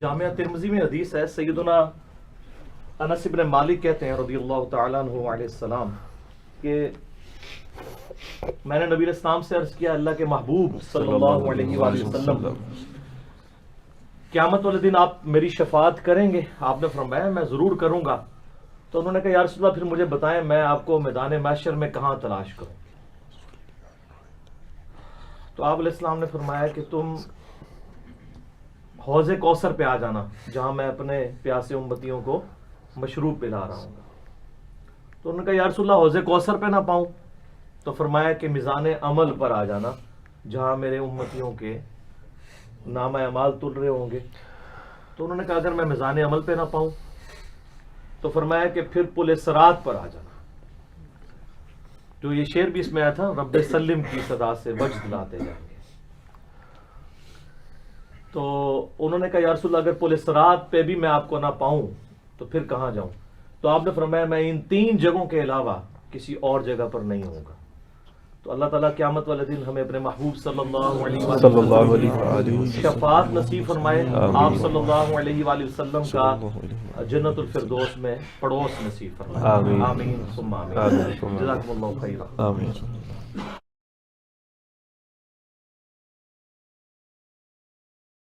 جامعہ ترمذی میں حدیث ہے، سیدنا انس ابن مالک کہتے ہیں رضی اللہ تعالیٰ عنہ علیہ السلام کہ میں نے نبی اسلام سے عرض کیا اللہ کے محبوب صلی اللہ علیہ وآلہ وسلم قیامت والے دن آپ میری شفاعت کریں گے؟ آپ نے فرمایا میں ضرور کروں گا۔ تو انہوں نے کہا یا رسول اللہ پھر مجھے بتائیں میں آپ کو میدان محشر میں کہاں تلاش کروں؟ تو آپ علیہ السلام نے فرمایا کہ تم حوض کوثر پہ آ جانا جہاں میں اپنے پیاسے امتیوں کو مشروب پلا رہا ہوں۔ تو انہوں نے کہا یا رسول اللہ حوض کوثر پہ نہ پاؤں؟ تو فرمایا کہ میزان عمل پر آ جانا جہاں میرے امتیوں کے نامہ اعمال تل رہے ہوں گے۔ تو انہوں نے کہا اگر میں میزان عمل پہ نہ پاؤں؟ تو فرمایا کہ پھر پل صراط پر آ جانا۔ تو یہ شعر بھی اس میں آیا تھا، رب سلم کی صدا سے وجد لاتے جائیں گے۔ تو انہوں نے کہا یا رسول اللہ اگر پل صراط پہ بھی میں آپ کو نہ پاؤں تو پھر کہاں جاؤں؟ تو آپ نے فرمایا میں ان 3 جگہوں کے علاوہ کسی اور جگہ پر نہیں ہوں گا۔ تو اللہ تعالیٰ قیامت والے دن ہمیں اپنے محبوب صلی اللہ علیہ وسلم شفاعت نصیب فرمائے، آپ صلی اللہ علیہ وآلہ وسلم کا جنت الفردوس میں پڑوس نصیب فرمائے، آمین ثم آمین۔ جزاکم اللہ خیرا۔